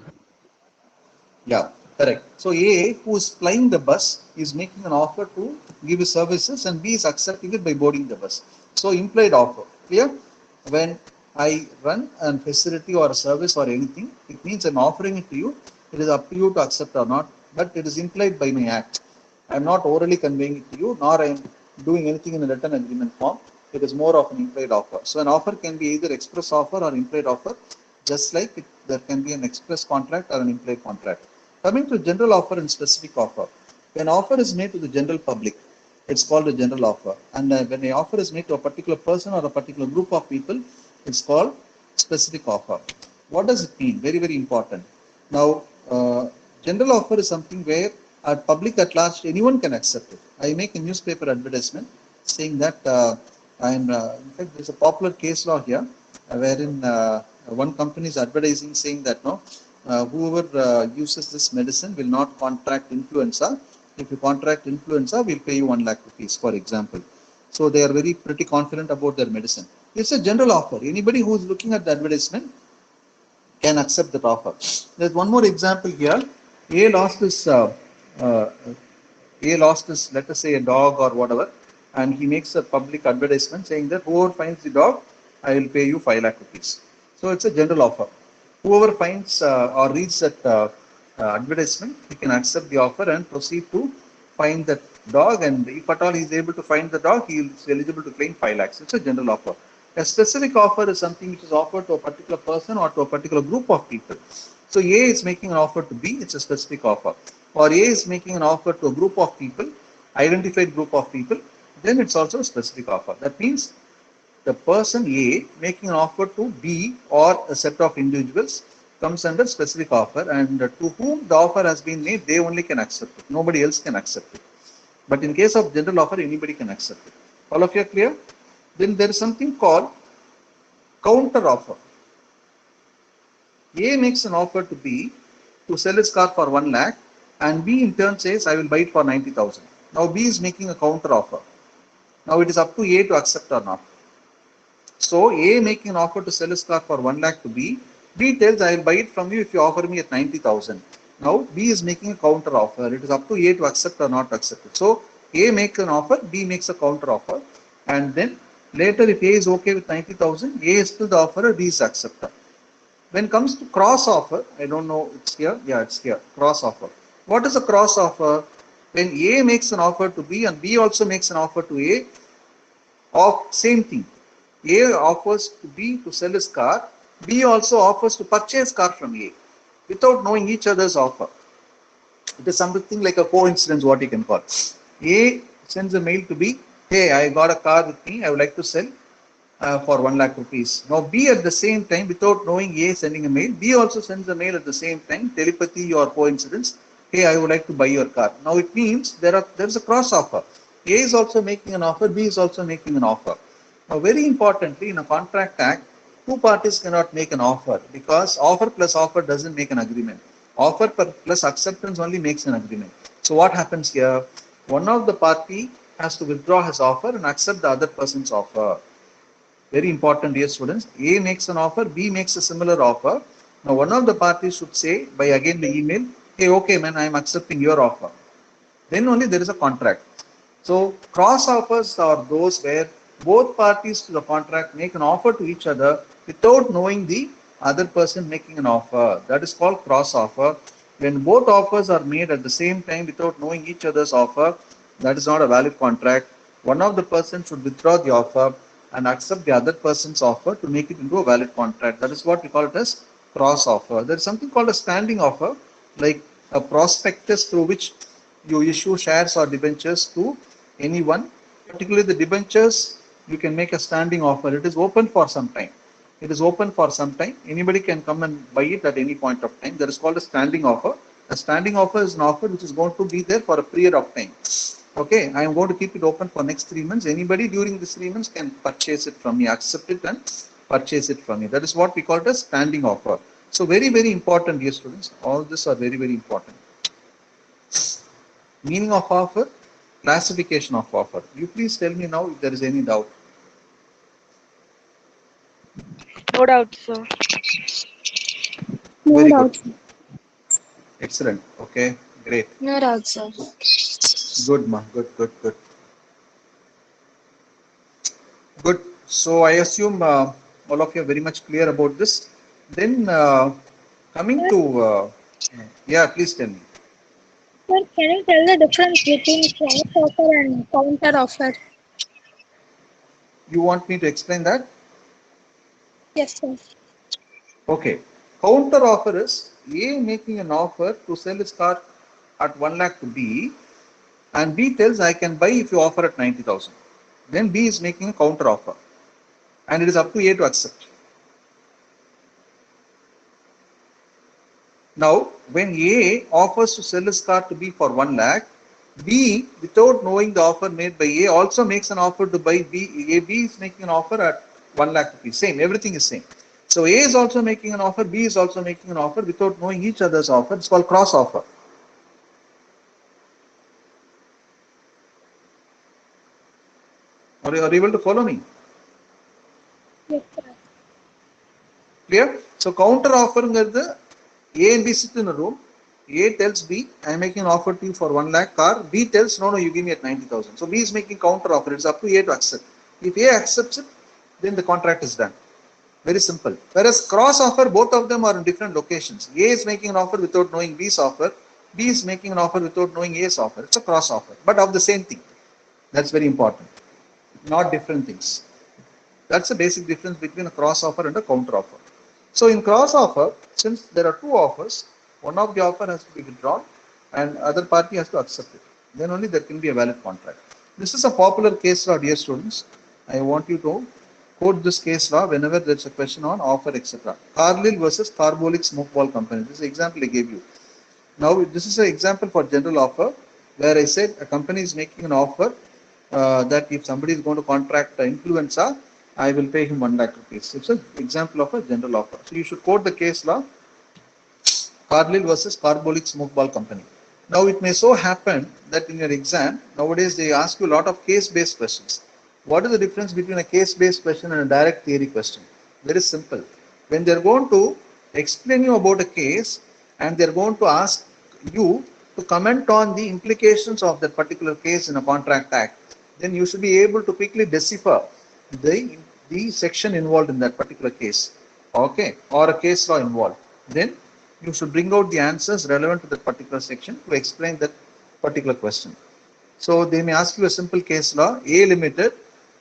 Yeah, correct. So A, who is flying the bus, is making an offer to give his services, and B is accepting it by boarding the bus. So implied offer. Clear? When I run a facility or a service or anything, it means I'm offering it to you. It is up to you to accept or not, but it is implied by my act. I'm not orally conveying it to you, nor I am doing anything in a written agreement form. It is more of an implied offer. So an offer can be either express offer or implied offer, just like there can be an express contract or an implied contract. Coming to general offer and specific offer. When offer is made to the general public, it's called a general offer. And when an offer is made to a particular person or a particular group of people, it's called specific offer. What does it mean? Very, very important. Now, general offer is something where public at large, anyone can accept it. I make a newspaper advertisement saying that in fact, there's a popular case law here wherein one company is advertising saying that whoever uses this medicine will not contract influenza. If you contract influenza, we'll pay you 1 lakh rupees, for example. So they are pretty confident about their medicine. It's a general offer. Anybody who is looking at the advertisement can accept that offer. There's one more example here. A lost his, let us say, a dog or whatever, and he makes a public advertisement saying that whoever finds the dog, I will pay you 5 lakh rupees. So it's a general offer. Whoever finds or reads that advertisement, he can accept the offer and proceed to find that dog, and if at all he is able to find the dog, he is eligible to claim 5 lakhs. It's a general offer. A specific offer is something which is offered to a particular person or to a particular group of people. So A is making an offer to B, it's a specific offer. Or A is making an offer to a group of people, identified group of people, then it's also a specific offer. That means the person A making an offer to B or a set of individuals comes under specific offer, and to whom the offer has been made, they only can accept it. Nobody else can accept it. But in case of general offer, anybody can accept it. All of you are clear? Then there is something called counter offer. A makes an offer to B to sell his car for 1 lakh, and B in turn says, I will buy it for 90,000. Now B is making a counter offer. Now it is up to A to accept or not. So A making an offer to sell his car for 1 lakh to B. B tells, I will buy it from you if you offer me at 90,000. Now B is making a counter offer. It is up to A to accept or not accept it. So A makes an offer, B makes a counter offer, and then later if A is okay with 90,000, A is still the offerer, B is acceptor. When it comes to cross offer, I don't know, it's here. Yeah, it's here. Cross offer. What is a cross offer? When A makes an offer to B and B also makes an offer to A of same thing. A offers to B to sell his car. B also offers to purchase car from A without knowing each other's offer. It is something like a coincidence, what you can call. A sends a mail to B. Hey, I got a car with me. I would like to sell for 1 lakh rupees. Now B at the same time, without knowing A sending a mail, B also sends a mail at the same time, telepathy or coincidence. Hey, I would like to buy your car. Now it means there is a cross offer. A is also making an offer, B is also making an offer. Now very importantly, in a contract act, two parties cannot make an offer because offer plus offer doesn't make an agreement. Offer plus acceptance only makes an agreement. So what happens here? One of the party has to withdraw his offer and accept the other person's offer. Very important, dear students. A makes an offer, B makes a similar offer. Now, one of the parties should say by again the email, hey, okay, man, I am accepting your offer. Then only there is a contract. So, cross offers are those where both parties to the contract make an offer to each other without knowing the other person making an offer. That is called cross offer. When both offers are made at the same time without knowing each other's offer, that is not a valid contract. One of the persons should withdraw the offer and accept the other person's offer to make it into a valid contract. That is what we call it as cross offer. There is something called a standing offer, like a prospectus through which you issue shares or debentures to anyone. Particularly the debentures, you can make a standing offer. It is open for some time. It is open for some time. Anybody can come and buy it at any point of time. That is called a standing offer. A standing offer is an offer which is going to be there for a period of time. Okay, I am going to keep it open for next 3 months. Anybody during these 3 months can purchase it from me, accept it and purchase it from me. That is what we call it a standing offer. So very, very important, dear students. All this are very, very important. Meaning of offer, classification of offer. You please tell me now if there is any doubt. No doubt, sir. No Very doubt. good. Excellent. Okay, great. No doubt, sir. Good, ma. Good, good, good. Good. So I assume all of you are very much clear about this. Then coming to, yeah, please tell me. Sir, can you tell the difference between cross offer and counter offer? You want me to explain that? Yes, sir. Okay. Counter offer is A making an offer to sell his car at 1 lakh to B, and B tells I can buy if you offer at 90,000. Then B is making a counter offer, and it is up to A to accept. Now, when A offers to sell his car to B for 1 lakh, B, without knowing the offer made by A, also makes an offer to buy B. A, B is making an offer at 1 lakh rupees. Same, everything is same. So A is also making an offer, B is also making an offer without knowing each other's offer. It's called cross offer. Are you able to follow me? Yes, sir. Clear? So counter offer is the A and B sit in a room. A tells B, I am making an offer to you for 1 lakh car. B tells, no, you give me at 90,000. So B is making counter offer. It's up to A to accept. If A accepts it, then the contract is done. Very simple. Whereas cross offer, both of them are in different locations. A is making an offer without knowing B's offer. B is making an offer without knowing A's offer. It's a cross offer, but of the same thing. That's very important. Not different things. That's the basic difference between a cross offer and a counter offer. So in cross offer, since there are two offers, one of the offer has to be withdrawn and other party has to accept it. Then only there can be a valid contract. This is a popular case law, dear students. I want you to quote this case law whenever there's a question on offer, etc. Carlyle versus Carbolic Smoke Ball Company. This is the example I gave you. Now, this is an example for general offer where I said a company is making an offer that if somebody is going to contract influenza, I will pay him 1 lakh rupees. It's an example of a general offer. So you should quote the case law, Carlyle versus Carbolic Smoke Ball Company. Now it may so happen that in your exam, nowadays they ask you a lot of case-based questions. What is the difference between a case-based question and a direct theory question? Very simple. When they're going to explain you about a case and they're going to ask you to comment on the implications of that particular case in a contract act, then you should be able to quickly decipher the section involved in that particular case, okay, or a case law involved. Then you should bring out the answers relevant to that particular section to explain that particular question. So they may ask you a simple case law, A Limited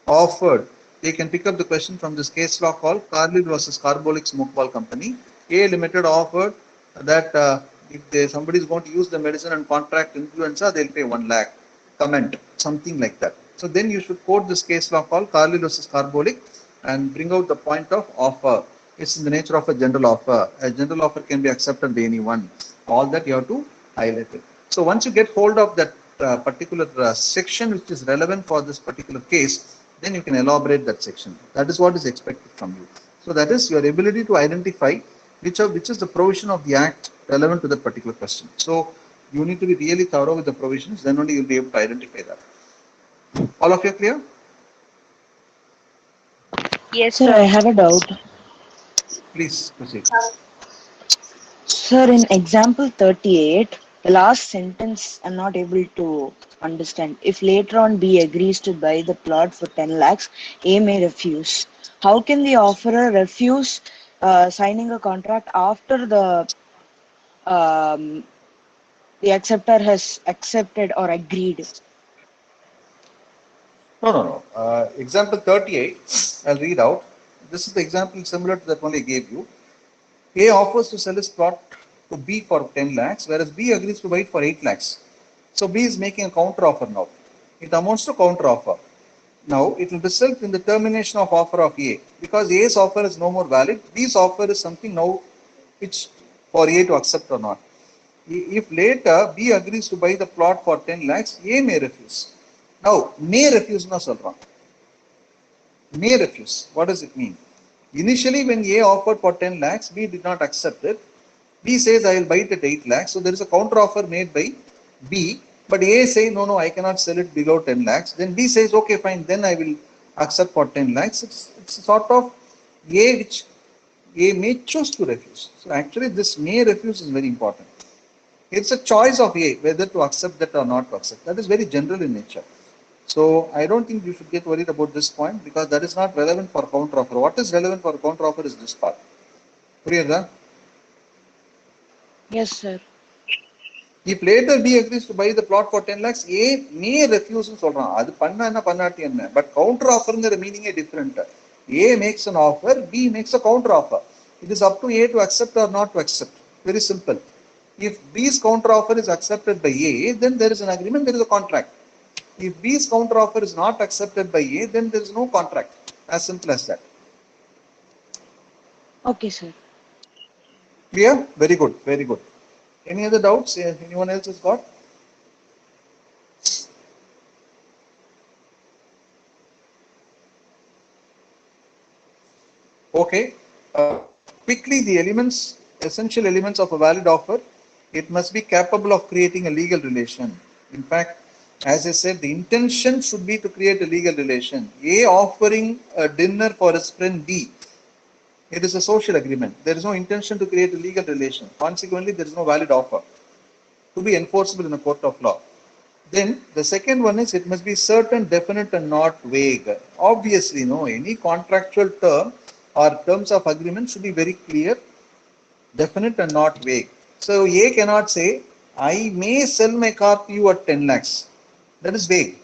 offered. They can pick up the question from this case law called Carlyle versus Carbolic Smoke Ball Company. A Limited offered that if somebody is going to use the medicine and contract influenza, they'll pay 1 lakh. Comment, something like that. So then you should quote this case law called Carlyle versus Carbolic and bring out the point of offer. It's in the nature of a general offer. A general offer can be accepted by anyone. All that you have to highlight it. So once you get hold of that particular section which is relevant for this particular case, then you can elaborate that section. That is what is expected from you. So that is your ability to identify which is the provision of the act relevant to that particular question. So you need to be really thorough with the provisions, then only you'll be able to identify that. All of you clear? Yes, Sir, sir. I have a doubt. Please proceed. Sir, in example 38, the last sentence I'm not able to understand. If later on B agrees to buy the plot for 10 lakhs, A may refuse. How can the offerer refuse signing a contract after um, the acceptor has accepted or agreed? No. Example 38, I'll read out. This is the example similar to that one I gave you. A offers to sell his plot to B for 10 lakhs, whereas B agrees to buy it for 8 lakhs. So B is making a counter offer now. It amounts to counter offer. Now it will result in the termination of offer of A because A's offer is no more valid. B's offer is something now which for A to accept or not. If later B agrees to buy the plot for 10 lakhs, A may refuse. Now, may refuse na solran. May refuse. What does it mean? Initially, when A offered for 10 lakhs, B did not accept it. B says, I will buy it at 8 lakhs. So there is a counter offer made by B. But A says, no, I cannot sell it below 10 lakhs. Then B says, okay, fine, then I will accept for 10 lakhs. It's sort of A which A may choose to refuse. So actually, this may refuse is very important. It's a choice of A whether to accept that or not to accept. That is very general in nature. So I don't think you should get worried about this point because that is not relevant for counter offer. What is relevant for counter offer is this part. Puriyada? Yes, sir. If later B agrees to buy the plot for 10 lakhs, A may refuse to solran. அது பண்ணா என்ன பண்ணாட்டி என்ன. But counter offer ங்கிற meaning is different. A makes an offer, B makes a counter offer. It is up to A to accept or not to accept. Very simple. If B's counter offer is accepted by A, then there is an agreement, there is a contract. If B's counter offer is not accepted by A, then there is no contract. As simple as that. Okay, sir. Clear? Very good. Very good. Any other doubts? Anyone else has got? Okay. Quickly, the elements, essential elements of a valid offer. It must be capable of creating a legal relation. In fact, as I said, the intention should be to create a legal relation. A offering a dinner for his friend B. It is a social agreement. There is no intention to create a legal relation. Consequently, there is no valid offer to be enforceable in a court of law. Then the second one is it must be certain, definite, and not vague. Obviously, no, any contractual term or terms of agreement should be very clear, definite, and not vague. So A cannot say, I may sell my car to you at 10 lakhs. That is vague.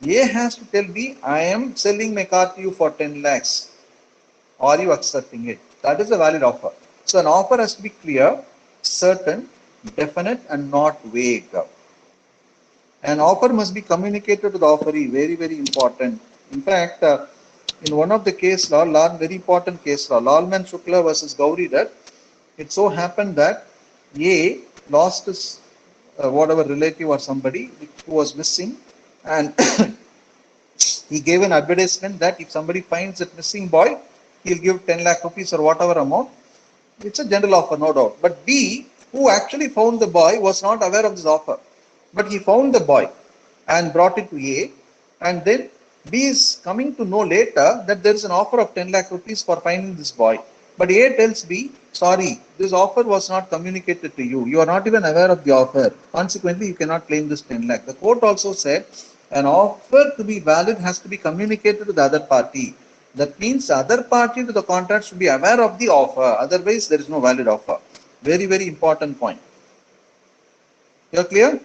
A has to tell B, I am selling my car to you for 10 lakhs. Are you accepting it? That is a valid offer. So an offer has to be clear, certain, definite, and not vague. An offer must be communicated to the offeree. Very, very important. In fact, in one of the case law, very important case law, Lalman Shukla versus Gauri Dutt, it so happened that A lost his whatever relative or somebody who was missing, and he gave an advertisement that if somebody finds that missing boy, he'll give 10 lakh rupees or whatever amount. It's a general offer, no doubt. But B, who actually found the boy, was not aware of this offer. But he found the boy and brought it to A. And then B is coming to know later that there is an offer of 10 lakh rupees for finding this boy. But A tells B, sorry, this offer was not communicated to you. You are not even aware of the offer. Consequently, you cannot claim this 10 lakh. The court also said an offer to be valid has to be communicated to the other party. That means the other party to the contract should be aware of the offer. Otherwise, there is no valid offer. Very, very important point. You are clear?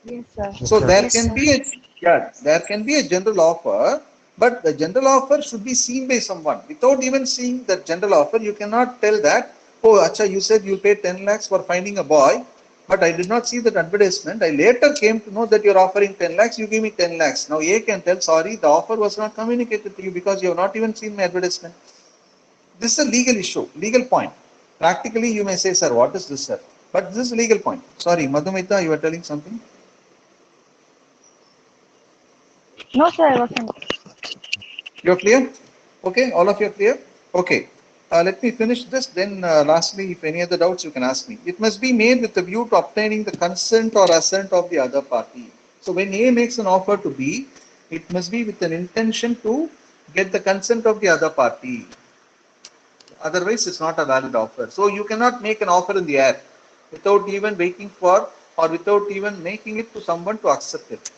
Yes, sir. So there Yes, can sir. be there can be a general offer, but the general offer should be seen by someone. Without even seeing the general offer, you cannot tell that, oh, Acha, you said you pay 10 lakhs for finding a boy, but I did not see that advertisement. I later came to know that you're offering 10 lakhs, you give me 10 lakhs. Now A can tell, sorry, the offer was not communicated to you because you have not even seen my advertisement. This is a legal issue, legal point. Practically, you may say, sir, what is this, sir? But this is a legal point. Sorry, Madhumita, you were telling something? No, sir, I wasn't. You're clear? Okay, all of you are clear? Okay. Let me finish this. Then lastly, if any other doubts, you can ask me. It must be made with the view to obtaining the consent or assent of the other party. So when A makes an offer to B, it must be with an intention to get the consent of the other party. Otherwise, it's not a valid offer. So you cannot make an offer in the air without even waiting for or without even making it to someone to accept it.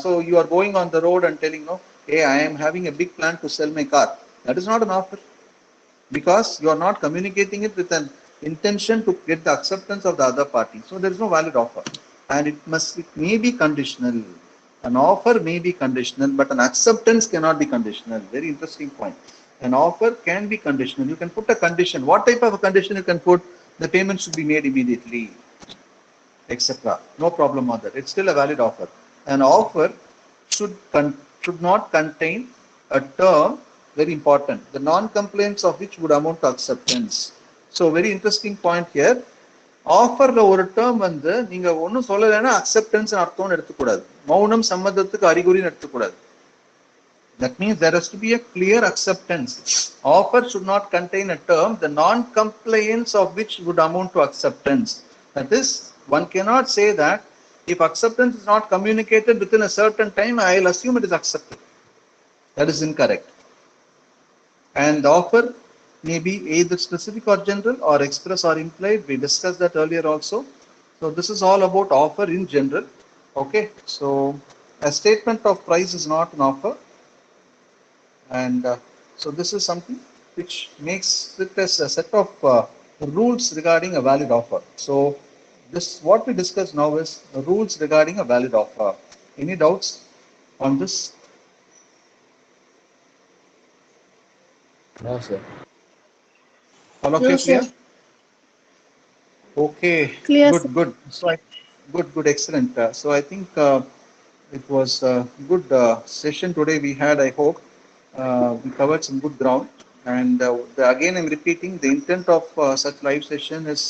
So you are going on the road and telling, no, hey, I am having a big plan to sell my car. That is not an offer because you are not communicating it with an intention to get the acceptance of the other party. So there is no valid offer, and it may be conditional. An offer may be conditional, but an acceptance cannot be conditional. Very interesting point. An offer can be conditional. You can put a condition. What type of a condition you can put? The payment should be made immediately, etc. No problem on that. It's still a valid offer. An offer should not contain a term, very important, the non-compliance of which would amount to acceptance. So very interesting point here. ஆஃபர்ல ஒரு term வந்து நீங்க ஒன்னும் சொல்லலைன்னா acceptance அர்த்தம்னு எடுத்துக்கூடாது, மௌனம் சம்மதத்துக்கு அறிகுறின்னு எடுத்துக்கூடாது. That means there has to be a clear acceptance. Offer should not contain a term, the non-compliance of which would amount to acceptance. That is, one cannot say that if acceptance is not communicated within a certain time, I'll assume it is accepted. That is incorrect. And the offer may be either specific or general or express or implied. We discussed that earlier also. So this is all about offer in general. Okay, so a statement of price is not an offer. And so this is something which makes it as a set of rules regarding a valid offer. So this, what we discuss now is the rules regarding a valid offer. Any doubts on this? No, sir. All okay, No, clear? sir. Okay, Clear, good, sir. good. So good, excellent. So I think it was a good session today we had. I hope we covered some good ground. And again, I'm repeating, the intent of such live session is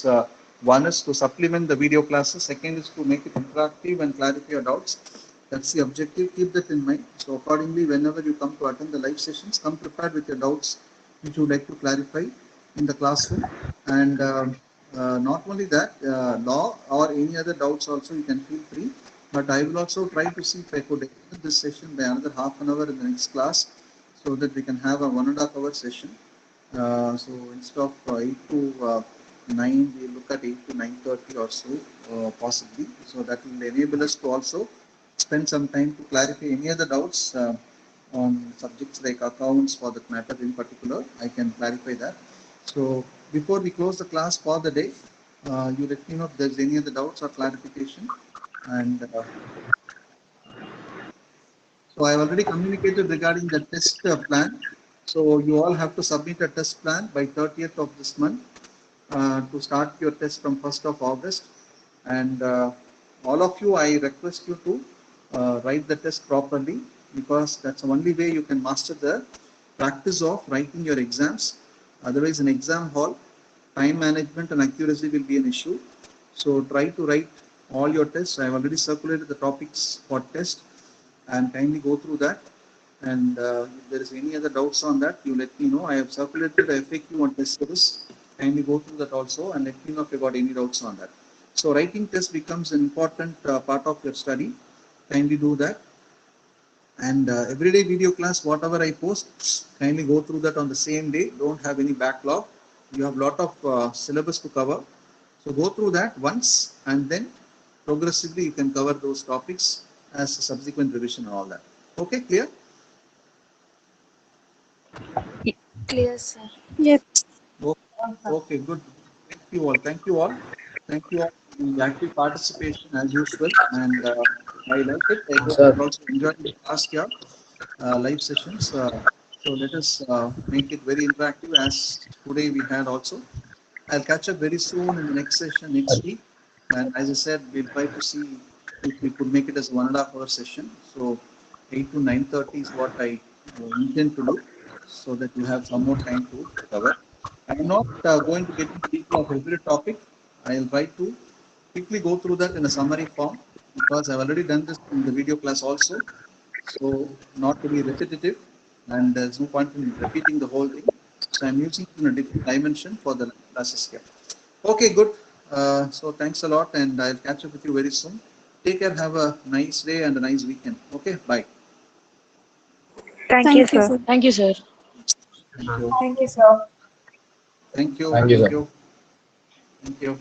one is to supplement the video classes. Second is to make it interactive and clarify your doubts. That's the objective. Keep that in mind. So accordingly, whenever you come to attend the live sessions, come prepared with your doubts which you would like to clarify in the classroom. And not only that, law or any other doubts also, you can feel free. But I will also try to see if I could extend this session by another half an hour in the next class, so that we can have a 1.5 hour session. So instead of 8 to 9, we look at 8 to 9:30 or so, possibly. So that will enable us to also spend some time to clarify any other doubts on subjects like accounts, for that matter in particular. I can clarify that. So before we close the class for the day, you let me know if there's any other doubts or clarification. And so I have already communicated regarding the test plan. So you all have to submit a test plan by 30th of this month to start your test from 1st of August. And all of you, I request you to write the test properly, because that's the only way you can master the practice of writing your exams. Otherwise, in exam hall, time management and accuracy will be an issue. So try to write all your tests. I have already circulated the topics for test, and kindly go through that. And if there is any other doubts on that, you let me know. I have circulated a FAQ on test series. Kindly go through that also and let me know if you got any doubts on that. So writing test becomes an important part of your study. Kindly do that. And everyday video class, whatever I post, kindly go through that on the same day. Don't have any backlog. You have a lot of syllabus to cover. So go through that once, and then progressively you can cover those topics as a subsequent revision and all that. Okay, clear? Clear, sir. Yes. Okay, good. Thank you all. Thank you all. Thank you all for the active participation as usual. And I like it. I hope you also enjoyed the last year live sessions. So let us make it very interactive as today we had also. I'll catch up very soon in the next session next week. And as I said, we'll try to see if we could make it as a 1.5 hour session. So 8 to 9:30 is what I intend to do, so that you have some more time to cover. I'm not going to get into detail of every topic. I'll try to quickly go through that in a summary form, because I've already done this in the video class also. So not to be repetitive, and there's no point in repeating the whole thing. So I'm using it in a different dimension for the classes here. Okay, good. So thanks a lot, and I'll catch up with you very soon. Take care. Have a nice day and a nice weekend. Okay. Bye. Thank you, sir. sir. Thank you, sir. Thank you. Thank you, sir. Thank you. Thank you, sir. Thank you. Thank you.